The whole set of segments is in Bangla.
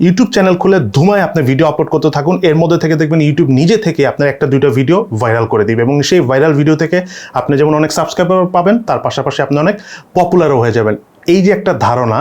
ইউটিউব চ্যানেল খুলে ধুমায় আপনি ভিডিও আপলোড করতে থাকুন, এর মধ্যে থেকে দেখবেন ইউটিউব নিজে থেকে আপনার একটা দুইটা ভিডিও ভাইরাল করে দিবে এবং সেই ভাইরাল ভিডিও থেকে আপনি যেমন অনেক সাবস্ক্রাইবার পাবেন, তার পাশাপাশি আপনি অনেক পপুলারও হয়ে যাবেন। এই যে একটা ধারণা,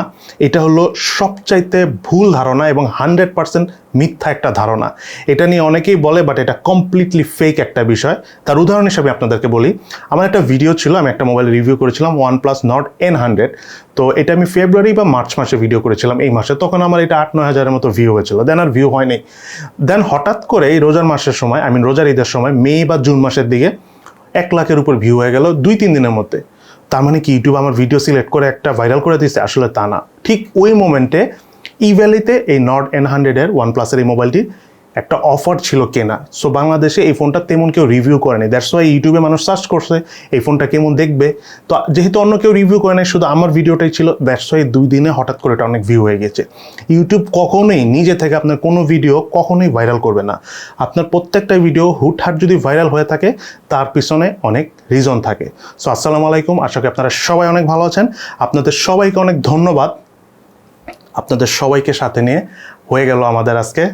এটা হলো সবচাইতে ভুল ধারণা এবং 100% মিথ্যা একটা ধারণা। এটা নিয়ে অনেকেই বলে, বাট এটা কমপ্লিটলি ফেক একটা বিষয়। তার উদাহরণ হিসেবে আপনাদেরকে বলি, আমার একটা ভিডিও ছিল, আমি একটা মোবাইল রিভিউ করেছিলাম OnePlus Nord N100। তো এটা আমি ফেব্রুয়ারি বা মার্চ মাসে ভিডিও করেছিলাম, এই মাসে। তখন আমার এটা 8-9 হাজারের মতো ভিউ হয়েছিল, দেন আর ভিউ হয়নি। দেন হঠাৎ করে এই রোজার মাসের সময়, রোজার ঈদের সময়, মে বা জুন মাসের দিকে 1 লাখের উপর ভিউ হয়ে গেল 2-3 দিনের মধ্যে। তার মানে কি ইউটিউব আমার ভিডিও সিলেক্ট করে একটা ভাইরাল করে দিচ্ছে? আসলে তা না। ঠিক ওই মোমেন্টে ইভ্যালিতে এই Nord N100-এর OnePlus-এর এই মোবাইলটি একটা অফার ছিল কেনা। সো বাংলাদেশে এই ফোনটা তেমন কেউ রিভিউ করেনি, দ্যাটস ওয়াই ইউটিউবে মানুষ সার্চ করছে এই ফোনটা কেমন দেখবে। তো যেহেতু অন্য কেউ রিভিউ করে নাই, শুধু আমার ভিডিওটাই ছিল, দ্যাটস ওয়াই 2 দিনে হঠাৎ করে এটা অনেক ভিউ হয়ে গেছে। ইউটিউব কখনোই নিজে থেকে আপনার কোনো ভিডিও কখনোই ভাইরাল করবে না। আপনার প্রত্যেকটা ভিডিও হুটহাট যদি ভাইরাল হয়ে থাকে, তার পিছনে অনেক রিজন থাকে। সো আসসালামু আলাইকুম, আশা করি আপনারা সবাই অনেক ভালো আছেন। আপনাদের সবাইকে অনেক ধন্যবাদ। আপনাদের সবাইকে সাথে নিয়ে হয়ে গেল আমাদের আজকে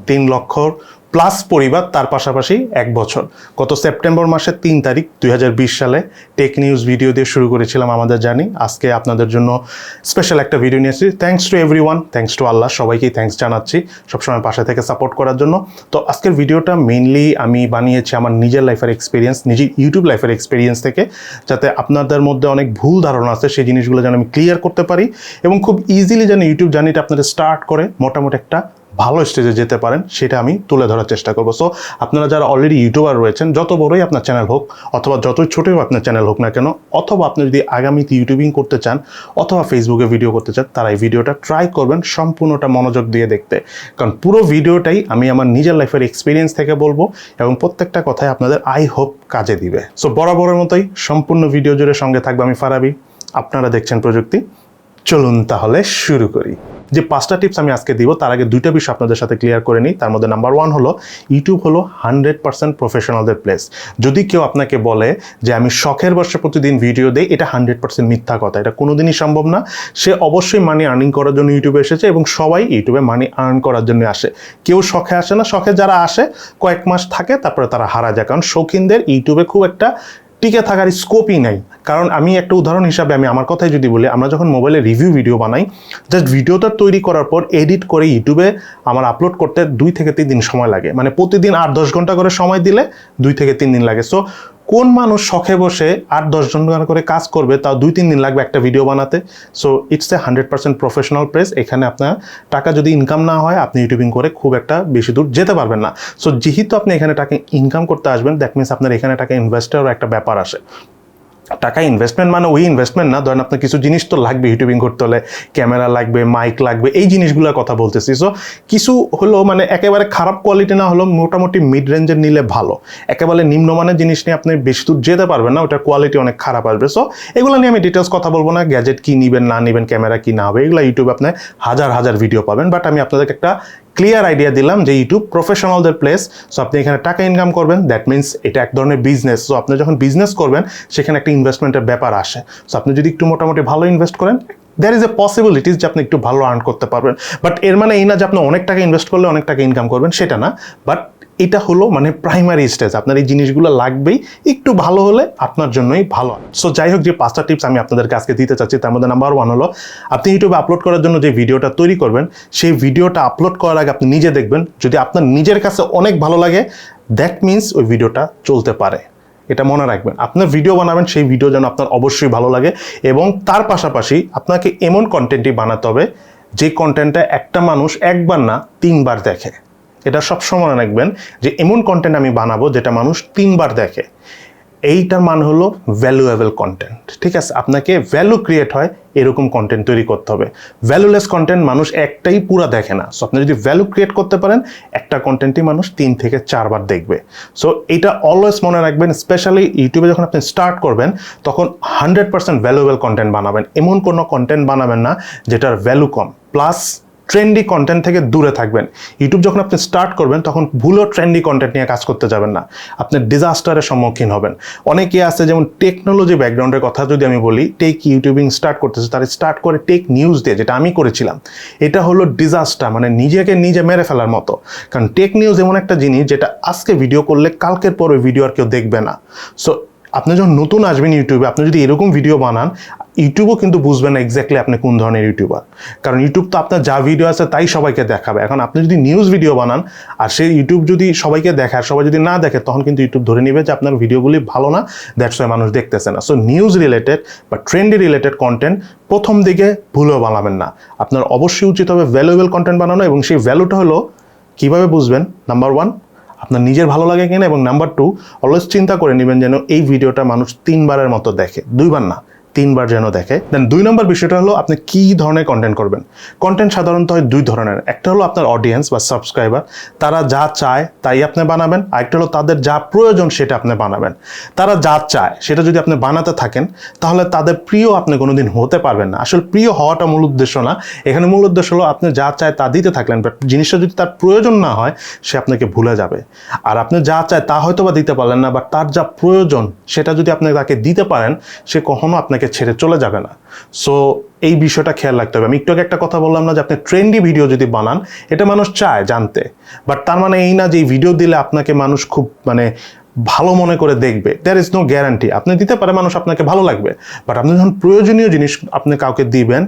3 লক্ষর প্লাস পরিবার, তার পাশাপাশি 1 বছর। গত সেপ্টেম্বর মাসের 3 তারিখ 2020 সালে টেক নিউজ ভিডিও দিয়ে শুরু করেছিলাম আমাদের জার্নি। আজকে আপনাদের জন্য স্পেশাল একটা ভিডিও নিয়ে এসেছি। Thanks to everyone, thanks to Allah, সবাইকেই থ্যাঙ্কস জানাচ্ছি সবসময় পাশে থেকে সাপোর্ট করার জন্য। তো আজকের ভিডিওটা মেইনলি আমি বানিয়েছি আমার নিজের লাইফের এক্সপিরিয়েন্স, নিজের ইউটিউব লাইফের এক্সপিরিয়েন্স থেকে, যাতে আপনাদের মধ্যে অনেক ভুল ধারণা আছে সেই জিনিসগুলো যেন আমি ক্লিয়ার করতে পারি এবং খুব ইজিলি যেন ইউটিউব জার্নিটা আপনাদের স্টার্ট করে মোটামুটি একটা ভালো স্টেজে যেতে পারেন, সেটা আমি তুলে ধরার চেষ্টা করবো। সো আপনারা যারা অলরেডি ইউটিউবার রয়েছেন, যত বড়ই আপনার চ্যানেল হোক অথবা যতই ছোটই আপনার চ্যানেল হোক না কেন, অথবা আপনি যদি আগামীতে ইউটিউবিং করতে চান অথবা ফেসবুকে ভিডিও করতে চান, তারা এই ভিডিওটা ট্রাই করবেন সম্পূর্ণটা মনোযোগ দিয়ে দেখতে, কারণ পুরো ভিডিওটাই আমি আমার নিজের লাইফের এক্সপিরিয়েন্স থেকে বলবো এবং প্রত্যেকটা কথাই আপনাদের আই হোপ কাজে দিবে। সো বরাবরের মতোই সম্পূর্ণ ভিডিও জুড়ে সঙ্গে থাকবে আমি ফারাবি, আপনারা দেখছেন প্রযুক্তি। চলুন তাহলে শুরু করি। যে 5টা টিপস আমি আজকে দিব, তার আগে 2টা বিষয় আপনাদের সাথে ক্লিয়ার করে নিই। তার মধ্যে নাম্বার 1 হলো, ইউটিউব হলো 100% প্রফেশনালদের প্লেস। যদি কেউ আপনাকে বলে যে আমি শখের বশে প্রতিদিন ভিডিও দেই, এটা 100% মিথ্যা কথা, এটা কোনোদিনই সম্ভব না। সে অবশ্যই মানি আর্নিং করার জন্য ইউটিউবে এসেছে এবং সবাই ইউটিউবে মানি আর্ন করার জন্য আসে, কেউ শখে আসে না। শখে যারা আসে কয়েক মাস থাকে, তারপরে তারা হারা যায়, কারণ শৌখিনদের ইউটিউবে খুব একটা টিকে থাকার স্কোপই নাই। কারণ আমি একটা উদাহরণ হিসাবে আমি আমার কথাই যদি বলি, আমরা যখন মোবাইলে রিভিউ ভিডিও বানাই, জাস্ট ভিডিওটা তৈরি করার পর এডিট করে ইউটিউবে আমার আপলোড করতে 2 থেকে 3 দিন সময় লাগে। মানে প্রতিদিন 8-10 ঘন্টা করে সময় দিলে 2 থেকে 3 দিন লাগে। সো কোন মানুষ শখে বসে 8-10 ঘন্টা করে কাজ করবে, তাও 2-3 দিন লাগবে একটা ভিডিও বানাতে? So it's a 100% professional place. এখানে আপনার টাকা যদি ইনকাম না হয়, আপনি ইউটিউবিং করে খুব একটা বেশি দূর যেতে পারবেন না। সো যেহেতু আপনি এখানে টাকা ইনকাম করতে আসবেন, দ্যাট মিনস আপনার এখানে টাকা ইনভেস্টেরও একটা ব্যাপার আসে। টাকা ইনভেস্টমেন্ট মানে ওই ইনভেস্টমেন্ট না, ধরেন আপনার কিছু জিনিস তো লাগবে ইউটিউবিং করতে হলে, ক্যামেরা লাগবে, মাইক লাগবে, এই জিনিসগুলোর কথা বলতেছি। সো কিছু হলো মানে একেবারে খারাপ কোয়ালিটি না হলেও মোটামুটি মিড রেঞ্জের নিলে ভালো। একেবারে নিম্নমানের জিনিস নিয়ে আপনি বেশি দূর যেতে পারবেন না, ওটার কোয়ালিটি অনেক খারাপ আসবে। সো এগুলো নিয়ে আমি ডিটেলস কথা বলবো না, গ্যাজেট কি নেবেন না নেবেন, ক্যামেরা কি না হবে, এগুলো ইউটিউবে আপনি হাজার হাজার ভিডিও পাবেন। বাট আমি আপনাদেরকে একটা ক্লিয়ার আইডিয়া দিলাম যে ইউটিউব প্রফেশনালদের প্লেস। সো আপনি এখানে টাকা ইনকাম করবেন, দ্যাট মিনস এটা এক ধরনের বিজনেস। সো আপনি যখন বিজনেস করবেন, সেখানে একটা ইনভেস্টমেন্টের ব্যাপার আসে। সো আপনি যদি একটু মোটামুটি ভালো ইনভেস্ট করেন, দ্যার ইজ এ পসিবিলিটিস যে আপনি একটু ভালো আর্ন করতে পারবেন। বাট এর মানে এই না যে আপনি অনেক টাকা ইনভেস্ট করলে অনেক টাকা ইনকাম করবেন, সেটা না। বাট এটা হলো মানে প্রাইমারি স্টেজ, আপনার এই জিনিসগুলো লাগবেই, একটু ভালো হলে আপনার জন্যই ভালো। সো যাই হোক, যে 5টা টিপস আমি আপনাদেরকে আজকে দিতে চাচ্ছি, তার মধ্যে নাম্বার 1 হলো, আপনি ইউটিউবে আপলোড করার জন্য যে ভিডিওটা তৈরি করবেন, সেই ভিডিওটা আপলোড করার আগে আপনি নিজে দেখবেন। যদি আপনার নিজের কাছে অনেক ভালো লাগে, দ্যাট মিনস ওই ভিডিওটা চলতে পারে। এটা মনে রাখবেন, আপনার ভিডিও বানাবেন, সেই ভিডিও যেন আপনার অবশ্যই ভালো লাগে এবং তার পাশাপাশি আপনাকে এমন কন্টেন্টই বানাতে হবে যে কন্টেন্টটা একটা মানুষ একবার না 3 বার দেখে। এটা সবসময় মনে রাখবেন যে এমন কন্টেন্ট আমি বানাবো যেটা মানুষ 3 বার দেখে। এইটার মান হলো ভ্যালুয়েবল কন্টেন্ট। ঠিক আছে, আপনাকে ভ্যালু ক্রিয়েট হয় এরকম কন্টেন্ট তৈরি করতে হবে। ভ্যালুলেস কন্টেন্ট মানুষ একটাই পুরা দেখে না। সো আপনি যদি ভ্যালু ক্রিয়েট করতে পারেন, একটা কন্টেন্টই মানুষ 3 থেকে 4 বার দেখবে। সো এটা অলওয়েজ মনে রাখবেন, স্পেশালি ইউটিউবে যখন আপনি স্টার্ট করবেন, তখন 100% ভ্যালুয়েবল কন্টেন্ট বানাবেন। এমন কোনো কন্টেন্ট বানাবেন না যেটার ভ্যালু কম। প্লাস ট্রেন্ডি কন্টেন্ট থেকে দূরে থাকবেন। ইউটিউব যখন আপনি স্টার্ট করবেন তখন ভুলও ট্রেন্ডি কন্টেন্ট নিয়ে কাজ করতে যাবেন না, আপনি ডিজাস্টারের সম্মুখীন হবেন। অনেকে আছে যেমন টেকনোলজি ব্যাকগ্রাউন্ডের কথা যদি আমি বলি, টেক ইউটিউবিং স্টার্ট করতেছে, তারা স্টার্ট করে টেক নিউজ দিয়ে, যেটা আমি করেছিলাম। এটা হলো ডিজাস্টার, মানে নিজেকে নিজে মেরে ফেলার মতো। কারণ টেক নিউজ এমন একটা জিনিস যেটা আজকে ভিডিও করলে কালকের পর ওই ভিডিও আর কেউ দেখবে না। সো আপনি যখন নতুন আসবেন ইউটিউবে, আপনি যদি এরকম ভিডিও বানান, ইউটিউবও কিন্তু বুঝবেন না এক্স্যাক্টলি আপনি কোন ধরনের ইউটিউবার। কারণ ইউটিউব তো আপনার যা ভিডিও আছে তাই সবাইকে দেখাবে। এখন আপনি যদি নিউজ ভিডিও বানান আর সেই ইউটিউব যদি সবাইকে দেখায়, সবাই যদি না দেখে, তখন কিন্তু ইউটিউব ধরে নেবে যে আপনার ভিডিওগুলি ভালো না, দ্যাটস ওয়াই মানুষ দেখতেছে না। সো নিউজ রিলেটেড বা ট্রেন্ডি রিলেটেড কন্টেন্ট প্রথম দিকে ভুলেও বানাবেন না। আপনার অবশ্যই উচিত হবে ভ্যালুয়েবল কন্টেন্ট বানানো, এবং সেই ভ্যালুটা হলো কীভাবে বুঝবেন, নাম্বার 1 আপনার নিজের ভালো লাগে কিনা, এবং নাম্বার 2 অলওয়েজ চিন্তা করে নেবেন যেন এই ভিডিওটা মানুষ 3 বারের মতো দেখে, 2 বার না 3 বার যেন দেখে। দেন 2 নম্বর বিষয়টা হলো আপনি কী ধরনের কন্টেন্ট করবেন। কন্টেন্ট সাধারণত হয় 2 ধরনের, একটা হলো আপনার অডিয়েন্স বা সাবস্ক্রাইবার, তারা যা চায় তাই আপনি বানাবেন। আরেকটা হলো তাদের যা প্রয়োজন সেটা আপনি বানাবেন। তারা যা চায় সেটা যদি আপনি বানাতে থাকেন তাহলে তাদের প্রিয় আপনি কোনোদিন হতে পারবেন না। আসলে প্রিয় হওয়াটা মূল উদ্দেশ্য না, এখানে মূল উদ্দেশ্য হলো আপনি যা চায় তা দিতে থাকলেন, বাট জিনিসটা যদি তার প্রয়োজন না হয় সে আপনাকে ভুলে যাবে। আর আপনি যা চায় তা হয়তো বা দিতে পারলেন না, বাট তার যা প্রয়োজন সেটা যদি আপনি তাকে দিতে পারেন, সে কখনো আপনাকে ছেড়ে চলে যাবে না। সো এই বিষয়টা খেয়াল রাখতে হবে। আমি একটু আগে একটা কথা বললাম না যে আপনি ট্রেন্ডি ভিডিও যদি বানান, এটা মানুষ চায় জানতে, বাট তার মানে এই না যে এই ভিডিও দিলে আপনাকে মানুষ খুব ভালো মনে করে দেখবে। There is no guarantee. আপনি দিতে পারে মানুষ আপনাকে ভালো লাগবে, বাট আপনি যখন প্রয়োজনীয় জিনিস আপনি কাউকে দিবেন,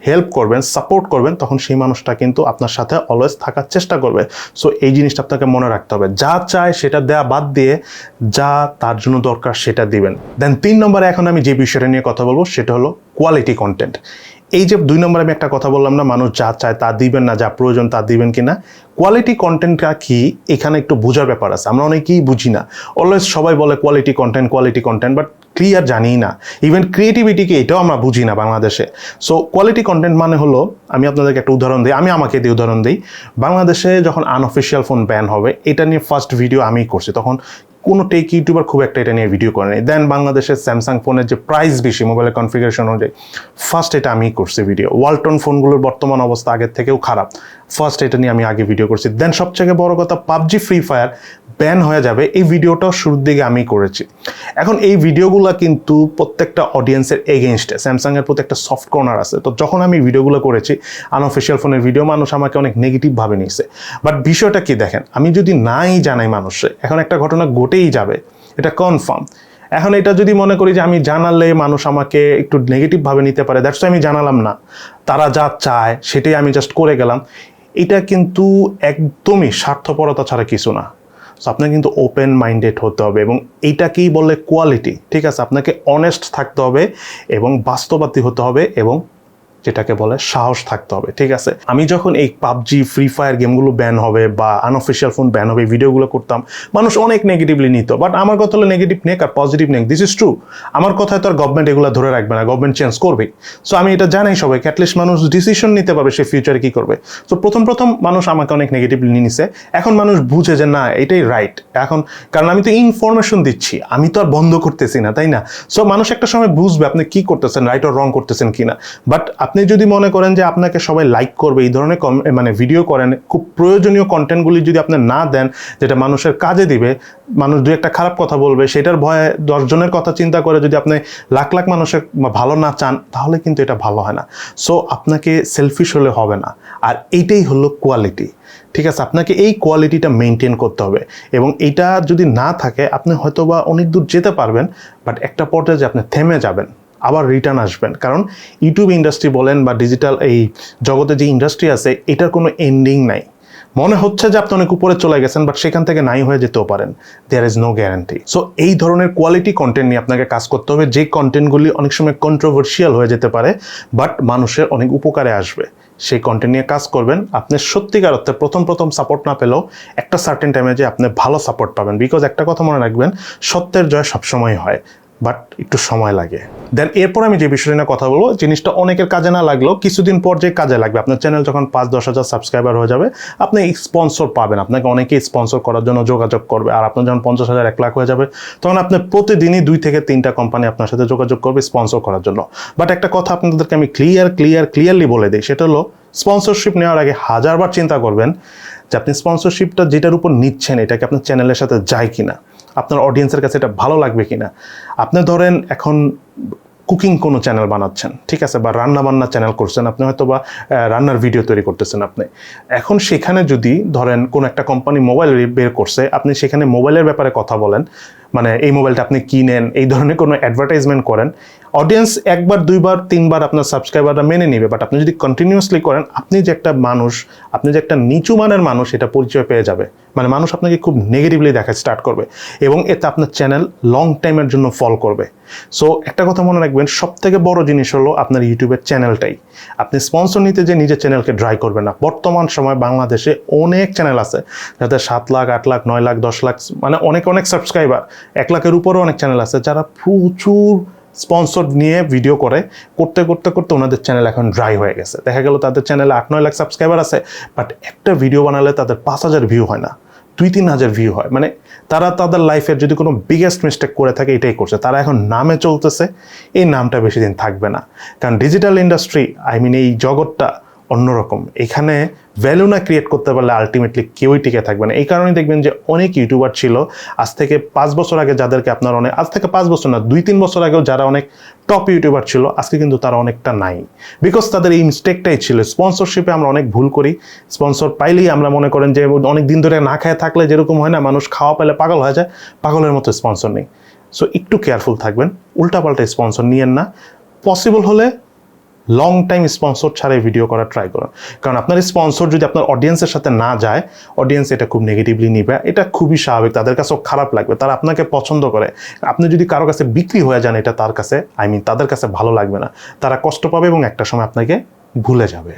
হেল্প করবেন, সাপোর্ট করবেন, তখন সেই মানুষটা কিন্তু আপনার সাথে অলওয়েজ থাকার চেষ্টা করবে। সো এই জিনিসটা আপনাকে মনে রাখতে হবে, যা চায় সেটা দেয়া বাদ দিয়ে যা তার জন্য দরকার সেটা দিবেন। দেন 3 নম্বরে এখন আমি যে বিষয়টা নিয়ে কথা বলবো সেটা হলো কোয়ালিটি কন্টেন্ট। এই যে 2 নম্বরে আমি একটা কথা বললাম না, মানুষ যা চায় তা দিবেন না, যা প্রয়োজন তা দিবেন কিনা, কোয়ালিটি কন্টেন্টটা কি এখানে একটু বোঝার ব্যাপার আছে। আমরা অনেকেই বুঝি না, অলওয়েজ সবাই বলে কোয়ালিটি কন্টেন্ট, বাট ক্লিয়ার জানি না। ইভেন ক্রিয়েটিভিটিকে এটাও আমরা বুঝি না বাংলাদেশে। সো কোয়ালিটি কন্টেন্ট মানে হলো, আমি আপনাদেরকে একটা উদাহরণ দিই, আমি আমাকে দিয়ে উদাহরণ দিই। বাংলাদেশে যখন আনঅফিসিয়াল ফোন ব্যান হবে, এটা নিয়ে ফার্স্ট ভিডিও আমিই করছি, তখন কোনো টেক ইউটিউবার খুব একটা এটা নিয়ে ভিডিও করেনি। দেন বাংলাদেশের স্যামসাং ফোনের যে প্রাইস বেশি মোবাইলের কনফিগারেশন অনুযায়ী, ফার্স্ট এটা আমিই করছি ভিডিও। ওয়ালটন ফোনগুলোর বর্তমান অবস্থা আগের থেকেও খারাপ, ফার্স্ট এটা নিয়ে আমি আগে ভিডিও করছি। দেন সবথেকে বড় কথা, পাবজি ফ্রি ফায়ার ব্যান হয়ে যাবে, এই ভিডিওটাও শুরুর দিকে আমি করেছি। এখন এই ভিডিওগুলো কিন্তু প্রত্যেকটা অডিয়েন্সের এগেনস্টে, স্যামসাংয়ের প্রতি একটা সফট কর্নার আছে। তো যখন আমি ভিডিওগুলো করেছি আনঅফিসিয়াল ফোনের ভিডিও, মানুষ আমাকে অনেক নেগেটিভভাবে নিয়েছে। বাট বিষয়টা কি দেখেন, আমি যদি নাই জানাই মানুষে, এখন একটা ঘটনা ঘটেই যাবে, এটা কনফার্ম। এখন এটা যদি মনে করি যে আমি জানালে মানুষ আমাকে একটু নেগেটিভভাবে নিতে পারে, দ্যাটস আমি জানালাম না, তারা যা চায় সেটাই আমি জাস্ট করে গেলাম, এটা কিন্তু একদমই স্বার্থপরতা ছাড়া কিছু না। সো আপনাকে কিন্তু ওপেন মাইন্ডেড হতে হবে, এবং এইটাকেই বলে কোয়ালিটি। ঠিক আছে, আপনাকে অনেস্ট থাকতে হবে এবং বাস্তববাদী হতে হবে, এবং যেটাকে বলে সাহস থাকতে হবে। ঠিক আছে, আমি যখন এই পাবজি ফ্রি ফায়ার গেমগুলো ব্যান হবে বা আনঅফিসিয়াল ফোন ব্যান হবে ভিডিওগুলো করতাম, মানুষ অনেক নেগেটিভলি নিত। বাট আমার কথা হলো নেগেটিভ নেক আর positive neck, this is true. আমার কথায় তো আর গভর্নমেন্ট এগুলো ধরে রাখবে না, গভর্নমেন্ট চেঞ্জ করবে। সো আমি এটা জানাই সবাইকে, অ্যাটলিস্ট মানুষ ডিসিশন নিতে পারবে সে ফিউচারে কী করবে। সো প্রথম মানুষ আমাকে অনেক নেগেটিভলি নিছে, এখন মানুষ বুঝে যে না এটাই রাইট। এখন কারণ আমি তো ইনফরমেশন দিচ্ছি, আমি তো আর বন্ধ করতেছি না, তাই না? সো মানুষ একটা সময় বুঝবে আপনি কি করতেছেন, রাইট অর রং করতেছেন কিনা। বাট আপনি যদি মনে করেন যে আপনাকে সবাই লাইক করবে, এই ধরনের ভিডিও করেন, খুব প্রয়োজনীয় কন্টেন্টগুলি যদি আপনি না দেন যেটা মানুষের কাজে দিবে, মানুষ দু একটা খারাপ কথা বলবে সেটার ভয়ে 10 জনের কথা চিন্তা করে যদি আপনি লাখ লাখ মানুষের ভালো না চান, তাহলে কিন্তু এটা ভালো হয় না। সো আপনাকে সেলফিশ হলে হবে না, আর এইটাই হলো কোয়ালিটি। ঠিক আছে, আপনাকে এই কোয়ালিটিটা মেনটেন করতে হবে, এবং এইটা যদি না থাকে আপনি হয়তো বা অনেক দূর যেতে পারবেন, বাট একটা পর্যায়ে যে আপনি থেমে যাবেন, আবার রিটার্ন আসবেন। কারণ ইউটিউব ইন্ডাস্ট্রি বলেন বা ডিজিটাল এই জগতে যে ইন্ডাস্ট্রি আছে, এটার কোনো এন্ডিং নাই। মনে হচ্ছে যে আপনি অনেক উপরে চলে গেছেন, বাট সেখান থেকে নাই হয়ে যেতেও পারেন, there is no guarantee. So এই ধরনের কোয়ালিটি কন্টেন্ট নিয়ে আপনাকে কাজ করতে হবে, যে কন্টেন্টগুলি অনেক সময় কন্ট্রোভার্সিয়াল হয়ে যেতে পারে, বাট মানুষের অনেক উপকারে আসবে, সেই কন্টেন্ট নিয়ে কাজ করবেন। আপনি সত্যিকার অর্থে প্রথম সাপোর্ট না পেলেও একটা সার্টেন টাইমে যে আপনি ভালো সাপোর্ট পাবেন। বিকজ একটা কথা মনে রাখবেন, সত্যের জয় সবসময় হয়, বাট একটু সময় লাগে। দেন এরপর আমি যে বিষয়টা নিয়ে কথা বলবো, জিনিসটা অনেকের কাজে না লাগলেও কিছুদিন পর যে কাজে লাগবে, আপনার চ্যানেল যখন 5-10 হাজার সাবস্ক্রাইবার হয়ে যাবে, আপনি স্পন্সর পাবেন, আপনাকে অনেকেই স্পন্সর করার জন্য যোগাযোগ করবে। আর আপনার যখন 50,000 1 লাখ হয়ে যাবে, তখন আপনি প্রতিদিনই 2 থেকে 3টা কোম্পানি আপনার সাথে যোগাযোগ করবে স্পন্সর করার জন্য। বাট একটা কথা আপনাদেরকে আমি ক্লিয়ারলি বলে দিই, সেটা হলো স্পন্সরশিপ নেওয়ার আগে হাজারবার চিন্তা করবেন যে আপনি স্পন্সরশিপটা যেটার উপর নিচ্ছেন এটা কি আপনার চ্যানেলের সাথে যায় কিনা, আপনার অডিয়েন্সের কাছে এটা ভালো লাগবে কিনা। আপনি ধরেন এখন কুকিং কোনো চ্যানেল বানাচ্ছেন, ঠিক আছে, বা রান্না বান্নার চ্যানেল করছেন আপনি, হয়তো বা রান্নার ভিডিও তৈরি করতেছেন আপনি। এখন সেখানে যদি ধরেন কোনো একটা কোম্পানি মোবাইল বের করছে, আপনি সেখানে মোবাইলের ব্যাপারে কথা বলেন, মানে এই মোবাইলটা আপনি কিনেন, এই ধরনের কোনো অ্যাডভার্টাইজমেন্ট করেন, অডিয়েন্স 1বার 2বার 3বার আপনার সাবস্ক্রাইবাররা মেনে নেবে। বাট আপনি যদি কন্টিনিউয়াসলি করেন, আপনি যে একটা মানুষ, আপনি যে একটা নিচু মানের মানুষ, এটা পরিচয় পেয়ে যাবে। মানে মানুষ আপনাকে খুব নেগেটিভলি দেখা স্টার্ট করবে এবং এতে আপনার চ্যানেল লং টাইমের জন্য ফল করবে। সো একটা কথা মনে রাখবেন, সব থেকে বড় জিনিস হলো আপনার ইউটিউবের চ্যানেলটাই। আপনি স্পন্সর নিতে যে নিজের চ্যানেলকে ড্রাই করবেন না। বর্তমান সময় বাংলাদেশে অনেক চ্যানেল আছে যাদের 7 লাখ 8 লাখ 9 লাখ 10 লাখ মানে অনেক সাবস্ক্রাইবার, 1 লাখের উপরেও অনেক চ্যানেল আছে যারা প্রচুর স্পন্সর নিয়ে ভিডিও করতে ওনাদের চ্যানেল এখন ড্রাই হয়ে গেছে। দেখা গেল তাদের চ্যানেলে 8-9 লাখ সাবস্ক্রাইবার আছে, বাট একটা ভিডিও বানালে তাদের 5,000 ভিউ হয় না, 2-3 হাজার ভিউ হয়। মানে তারা তাদের লাইফের যদি কোনো বিগেস্ট মিস্টেক করে থাকে এটাই করছে। তারা এখন নামে চলতেছে, এই নামটা বেশি দিন থাকবে না। কারণ ডিজিটাল ইন্ডাস্ট্রি, এই জগৎটা অন্যরকম। এখানে ভ্যালু না ক্রিয়েট করতে পারলে আলটিমেটলি কেউই টিকে থাকবে না। এই কারণেই দেখবেন যে অনেক ইউটিউবার ছিল আজ থেকে 5 বছর আগে, যাদেরকে আপনার আজ থেকে 5 বছর না 2-3 বছর আগেও যারা অনেক টপ ইউটিউবার ছিল, আজকে কিন্তু তারা অনেকটা নাই। বিকজ তাদের এই মিস্টেকটাই ছিল। স্পন্সরশিপে আমরা অনেক ভুল করি। স্পন্সর পাইলেই আমরা মনে করেন যে অনেক দিন ধরে না খেয়ে থাকলে যেরকম হয় না, মানুষ খাওয়া পেলে পাগল হয়ে যায়, পাগলের মতো স্পন্সর নেই। সো একটু কেয়ারফুল থাকবেন, উল্টাপাল্টা স্পন্সর নিয়েন না। পসিবল হলে লং টাইম স্পন্সর ছাড়াই ভিডিও করার ট্রাই করুন। কারণ আপনার স্পন্সর যদি আপনার অডিয়েন্সের সাথে না যায়, অডিয়েন্স এটা খুব নেগেটিভলি নিবে। এটা খুবই স্বাভাবিক, তাদের কাছেও খারাপ লাগবে। তারা আপনাকে পছন্দ করে, আপনি যদি কারো কাছে বিক্রি হয়ে যান, এটা তার কাছে তাদের কাছে ভালো লাগবে না। তারা কষ্ট পাবে এবং একটা সময় আপনাকে ভুলে যাবে।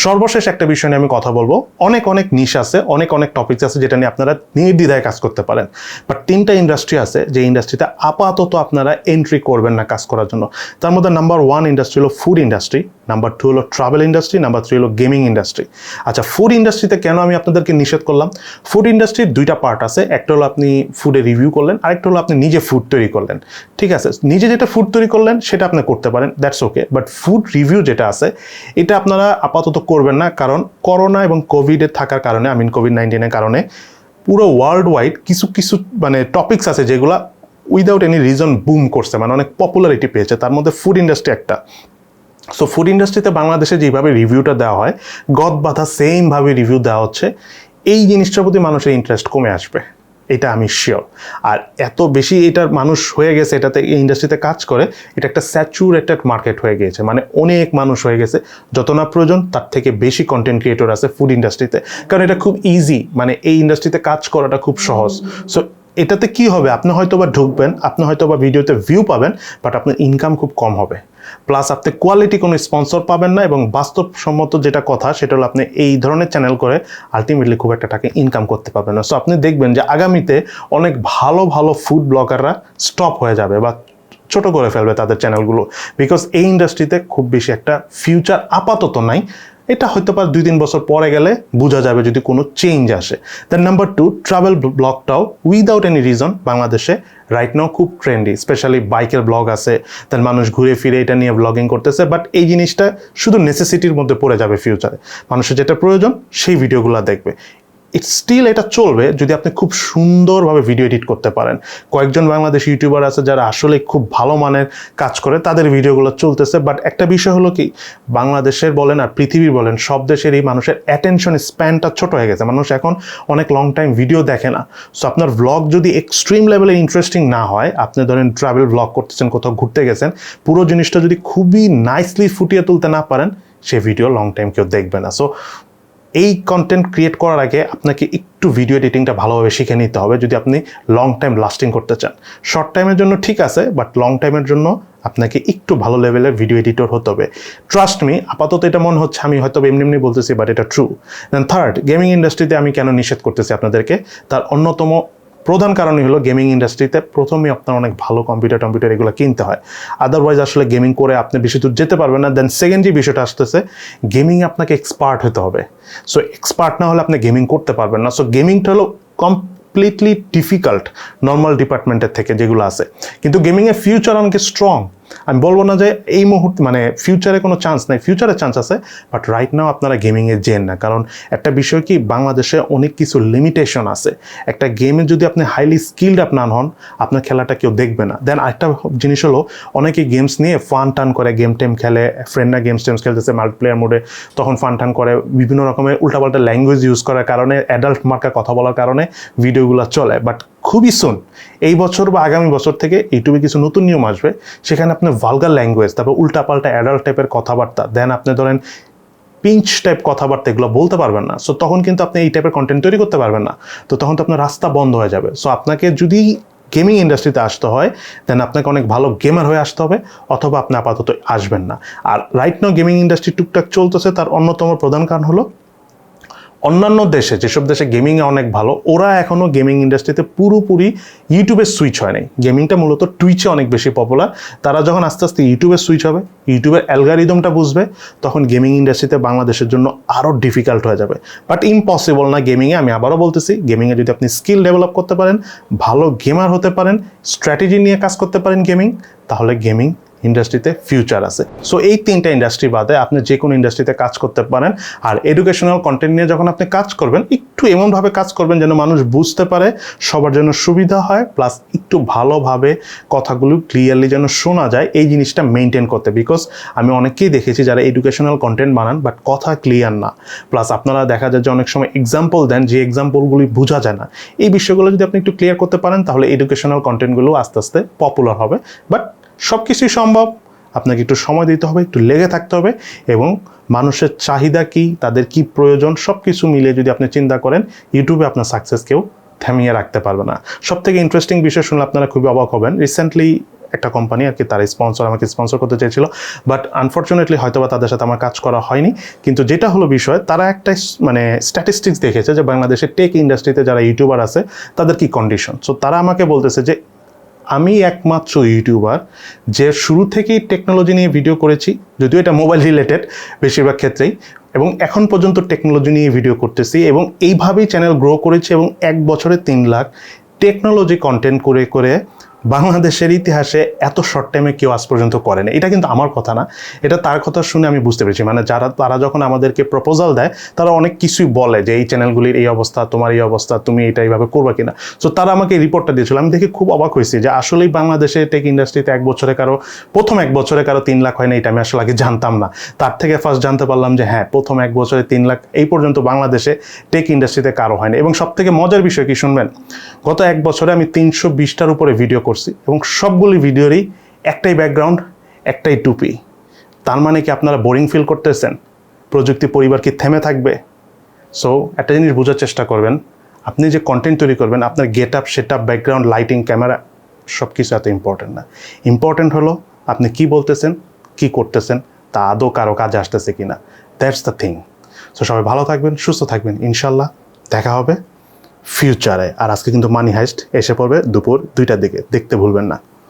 সর্বশেষ একটা বিষয় নিয়ে আমি কথা বলবো। অনেক নিশ আছে, অনেক টপিকস আছে যেটা নিয়ে আপনারা নির্দ্বিধায় কাজ করতে পারেন। বাট 3টা ইন্ডাস্ট্রি আছে যে ইন্ডাস্ট্রিতে আপাতত আপনারা এন্ট্রি করবেন না কাজ করার জন্য। তার মধ্যে নাম্বার 1 ইন্ডাস্ট্রি হলো ফুড ইন্ডাস্ট্রি, নাম্বার 2 হলো ট্রাভেল ইন্ডাস্ট্রি, নাম্বার 3 হলো গেমিং ইন্ডাস্ট্রি। আচ্ছা, ফুড ইন্ডাস্ট্রিতে কেন আমি আপনাদেরকে নিষেধ করলাম? ফুড ইন্ডাস্ট্রির 2টা পার্ট আছে। একটা হলো আপনি ফুডে রিভিউ করলেন, আরেকটা হলো আপনি নিজে ফুড তৈরি করলেন। ঠিক আছে, নিজে যেটা ফুড তৈরি করলেন সেটা আপনি করতে পারেন, that's okay. But food review যেটা আছে, এটা আপনারা আপাতত করবেন না। কারণ করোনা এবং কোভিডের থাকার কারণে, কোভিড-19 কারণে পুরো ওয়ার্ল্ড ওয়াইড কিছু মানে টপিকস আছে যেগুলা উইদাউট এনি রিজন বুম করছে, মানে অনেক পপুলারিটি পেয়েছে। তার মধ্যে ফুড ইন্ডাস্ট্রি একটা। সো ফুড ইন্ডাস্ট্রিতে বাংলাদেশে যেভাবে রিভিউটা দেওয়া হয়, গদ বাঁধা সেমভাবে রিভিউ দেওয়া হচ্ছে। এই জিনিসটার প্রতি মানুষের ইন্টারেস্ট কমে আসবে, এটা আমি শিওর। আর এত বেশি এটার মানুষ হয়ে গেছে, এটাতে এই ইন্ডাস্ট্রিতে কাজ করে, এটা একটা স্যাচুরেটেড মার্কেট হয়ে গিয়েছে। মানে অনেক মানুষ হয়ে গেছে, যত না প্রয়োজন তার থেকে বেশি কন্টেন্ট ক্রিয়েটর আছে ফুড ইন্ডাস্ট্রিতে। কারণ এটা খুব ইজি, মানে এই ইন্ডাস্ট্রিতে কাজ করাটা খুব সহজ। সো এটাতে কি হবে, আপনি হয়তো বা ঢুকবেন, আপনি হয়তো বা ভিডিওতে ভিউ পাবেন, বাট আপনার ইনকাম খুব কম হবে। প্লাস আপনি কোয়ালিটি কোনো স্পন্সর পাবেন না, এবং বাস্তবসম্মত যেটা কথা সেটা হলো আপনি এই ধরনের চ্যানেল করে আলটিমেটলি খুব একটা টাকা ইনকাম করতে পারবেন না। সো আপনি দেখবেন যে আগামীতে অনেক ভালো ফুড ব্লগাররা স্টপ হয়ে যাবে বা ছোট করে ফেলবে তাদের চ্যানেলগুলো, বিকজ এই ইন্ডাস্ট্রিতে খুব বেশি একটা ফিউচার আপাতত নাই। এটা হয়তো বা 2-3 বছর পরে গেলে বোঝা যাবে যদি কোনো চেঞ্জ আসে। দেন নাম্বার 2, ট্রাভেল ব্লগটাও উইদাউট এনি রিজন বাংলাদেশে রাইট নাও খুব ট্রেন্ডি। স্পেশালি বাইকের ব্লগ আছে, দেন মানুষ ঘুরে ফিরে এটা নিয়ে ব্লগিং করতেছে। বাট এই জিনিসটা শুধু নেসেসিটির মধ্যে পড়ে যাবে ফিউচারে। মানুষের যেটা প্রয়োজন সেই ভিডিওগুলো দেখবে। স্টিল এটা চলবে যদি আপনি খুব সুন্দরভাবে ভিডিও এডিট করতে পারেন। কয়েকজন বাংলাদেশ ইউটিউবার আছে যারা আসলে খুব ভালো মানের কাজ করে, তাদের ভিডিওগুলো চলতেছে। বাট একটা বিষয় হলো কি, বাংলাদেশের বলেন আর পৃথিবীর বলেন, সব দেশেরই মানুষের অ্যাটেনশন স্প্যানটা ছোট হয়ে গেছে। মানুষ এখন অনেক লং টাইম ভিডিও দেখে না। সো আপনার ভ্লগ যদি এক্সট্রিম লেভেলে ইন্টারেস্টিং না হয়, আপনি ধরেন ট্রাভেল ভ্লগ করতেছেন, কোথাও ঘুরতে গেছেন, পুরো জিনিসটা যদি খুবই নাইসলি ফুটিয়ে তুলতে না পারেন, সে ভিডিও লং টাইম কেউ দেখবে না। সো এই কন্টেন্ট ক্রিয়েট করার আগে আপনাকে একটু ভিডিও এডিটিংটা ভালোভাবে শিখে নিতে হবে যদি আপনি লং টাইম লাস্টিং করতে চান। শর্ট টাইমের জন্য ঠিক আছে, বাট লং টাইমের জন্য আপনাকে একটু ভালো লেভেলের ভিডিও এডিটর হতে হবে। ট্রাস্ট মি, আপাতত এটা মনে হচ্ছে আমি হয়তো এমনি বলতেছি, বাট এটা ট্রু। দেন থার্ড, গেমিং ইন্ডাস্ট্রিতে আমি কেন নিষেধ করতেছি আপনাদেরকে, তার অন্যতম প্রধান কারণই হলো গেমিং ইন্ডাস্ট্রিতে প্রথমেই আপনার অনেক ভালো কম্পিউটার এগুলো কিনতে হয়, আদারওয়াইজ আসলে গেমিং করে আপনি বেশি দূর যেতে পারবেন না। দেন সেকেন্ড যে বিষয়টা আসতেছে, গেমিংয়ে আপনাকে এক্সপার্ট হতে হবে। সো এক্সপার্ট না হলে আপনি গেমিং করতে পারবেন না। সো গেমিংটা হলো কমপ্লিটলি ডিফিকাল্ট নর্মাল ডিপার্টমেন্টের থেকে যেগুলো আছে, কিন্তু গেমিংয়ের ফিউচার অনেক স্ট্রং। আমি বলবো না যে এই মুহূর্তে মানে ফিউচারে কোনো চান্স নাই, ফিউচারে চান্স আছে, বাট রাইট নাও আপনারা গেমিংয়ে যেন না। কারণ একটা বিষয় কি, বাংলাদেশে অনেক কিছু লিমিটেশন আছে। একটা গেমে যদি আপনি হাইলি স্কিলড আপ না হন, আপনার খেলাটা কেউ দেখবে না। দেন আরেকটা জিনিস হলো, অনেকে গেমস নিয়ে ফান টান করে, গেম টেম খেলে, ফ্রেন্ডরা গেমস টেমস খেলতেছে মাল্টিপ্লেয়ার মোডে, তখন ফান টান করে, বিভিন্ন রকমের উল্টাপাল্টা ল্যাঙ্গুয়েজ ইউজ করার কারণে, অ্যাডাল্ট মার্কা কথা বলার কারণে ভিডিওগুলো চলে। বাট খুবই সুন, এই বছর বা আগামী বছর থেকে ইউটিউবে কিছু নতুন নিয়ম আসবে, সেখানে আপনার ভালগার ল্যাঙ্গুয়েজ, তারপর উল্টাপাল্টা অ্যাডাল্ট টাইপের কথাবার্তা, দেন আপনি ধরেন পিঞ্চ টাইপ কথাবার্তা, এগুলো বলতে পারবেন না। সো তখন কিন্তু আপনি এই টাইপের কন্টেন্ট তৈরি করতে পারবেন না। তো তখন তো আপনার রাস্তা বন্ধ হয়ে যাবে। সো আপনাকে যদি গেমিং ইন্ডাস্ট্রিতে আসতে হয়, দেন আপনাকে অনেক ভালো গেমার হয়ে আসতে হবে, অথবা আপনি আপাতত আসবেন না। আর রাইট নাও গেমিং ইন্ডাস্ট্রি টুকটাক চলতেছে, তার অন্যতম প্রধান কারণ হলো অন্যান্য দেশে, যেসব দেশে গেমিংয়ে অনেক ভালো, ওরা এখনও গেমিং ইন্ডাস্ট্রিতে পুরোপুরি ইউটিউবে সুইচ হয় নাই। গেমিংটা মূলত টুইচে অনেক বেশি পপুলার। তারা যখন আস্তে আস্তে ইউটিউবে সুইচ হবে, ইউটিউবের অ্যালগারিদমটা বুঝবে, তখন গেমিং ইন্ডাস্ট্রিতে বাংলাদেশের জন্য আরও ডিফিকাল্ট হয়ে যাবে। বাট ইম্পসিবল না গেমিংয়ে। আমি আবারও বলতেছি, গেমিংয়ে যদি আপনি স্কিল ডেভেলপ করতে পারেন, ভালো গেমার হতে পারেন, স্ট্র্যাটেজি নিয়ে কাজ করতে পারেন গেমিং, তাহলে গেমিং ইন্ডাস্ট্রিতে ফিউচার আছে। সো এই তিনটা ইন্ডাস্ট্রি বাদে আপনি যে কোনো ইন্ডাস্ট্রিতে কাজ করতে পারেন। আর এডুকেশনাল কন্টেন্ট নিয়ে যখন আপনি কাজ করবেন, একটু এমনভাবে কাজ করবেন যেন মানুষ বুঝতে পারে, সবার জন্য সুবিধা হয়, প্লাস একটু ভালোভাবে কথাগুলো ক্লিয়ারলি যেন শোনা যায়, এই জিনিসটা মেনটেন করতে। বিকজ আমি অনেককেই দেখেছি যারা এডুকেশনাল কন্টেন্ট বানান, বাট কথা ক্লিয়ার না, প্লাস আপনারা দেখা যায় যে অনেক সময় এক্সাম্পল দেন, যে এক্সাম্পলগুলি বোঝা যায় না। এই বিষয়গুলো যদি আপনি একটু ক্লিয়ার করতে পারেন, তাহলে এডুকেশনাল কন্টেন্টগুলো আস্তে আস্তে পপুলার হবে। বাট সব কিছুই সম্ভব, আপনাকে একটু সময় দিতে হবে, একটু লেগে থাকতে হবে, এবং মানুষের চাহিদা কি, তাদের কি প্রয়োজন, সব কিছু মিলিয়ে যদি আপনি চিন্তা করেন, ইউটিউবে আপনার সাকসেস কেউ থামিয়ে রাখতে পারবে না। সব থেকে ইন্টারেস্টিং বিষয় শুনলে আপনারা খুবই অবাক হবেন। রিসেন্টলি একটা কোম্পানি আর কি, তার আমাকে স্পন্সর করতে চেয়েছিল, বাট আনফর্চুনেটলি হয়তোবা তাদের সাথে আমার কাজ করা হয়নি। কিন্তু যেটা হলো বিষয়, তারা একটা মানে স্ট্যাটিস্টিক্স দেখেছে যে বাংলাদেশের টেক ইন্ডাস্ট্রিতে যারা ইউটিউবার আছে তাদের কি কন্ডিশন। সো তারা আমাকে বলতেছে যে আমি একমাত্র ইউটিউবার যে শুরু থেকেই টেকনোলজি নিয়ে ভিডিও করেছি, যদিও এটা মোবাইল রিলেটেড বেশিরভাগ ক্ষেত্রেই, এবং এখন পর্যন্ত টেকনোলজি নিয়ে ভিডিও করতেছি, এবং এইভাবেই চ্যানেল গ্রো করেছি, এবং 1 বছরে 3 লাখ টেকনোলজি কন্টেন্ট করে করে বাংলাদেশের ইতিহাসে এত শর্ট টাইমে কেউ আজ পর্যন্ত করে না। এটা কিন্তু আমার কথা না, এটা তার কথা শুনে আমি বুঝতে পেরেছি। মানে তারা যখন আমাদেরকে প্রপোজাল দেয়, তারা অনেক কিছুই বলে যে এই চ্যানেলগুলির এই অবস্থা, তোমার এই অবস্থা, তুমি এটা এইভাবে করবা কিনা। সো তারা আমাকে রিপোর্টটা দিয়েছিল, আমি দেখে খুব অবাক হয়েছি যে আসলেই বাংলাদেশে টেক ইন্ডাস্ট্রিতে প্রথম এক বছরে কারো 3 লাখ হয় না। এটা আমি আসলে আগে জানতাম না। তার থেকে ফার্স্ট জানতে পারলাম যে হ্যাঁ, প্রথম 1 বছরে 3 লাখ এই পর্যন্ত বাংলাদেশে টেক ইন্ডাস্ট্রিতে কারো হয় না। এবং সব থেকে মজার বিষয় কি শুনবেন, গত 1 বছরে আমি 320টার উপরে ভিডিও করছি, এবং সবগুলি ভিডিওরই একটাই ব্যাকগ্রাউন্ড, একটাই টুপি। তার মানে কি আপনারা বোরিং ফিল করতেছেন? প্রযুক্তি পরিবার কি থেমে থাকবে? সো একটা জিনিস বোঝার চেষ্টা করবেন, আপনি যে কন্টেন্ট তৈরি করবেন, আপনার get up, set up, background, lighting, camera সব কিছু এত ইম্পর্টেন্ট না। ইম্পর্টেন্ট হলো আপনি কি বলতেছেন, কি করতেছেন, তা আদৌ কারো কাজে আসতেছে কিনা। That's the thing. সো সবাই ভালো থাকবেন, সুস্থ থাকবেন, ইনশাল্লাহ দেখা হবে ফিউচারে। আর আজকে কিন্তু মানি হাইস্ট এসে পড়বে দুপুর 2টার দিকে, দেখতে ভুলবেন না।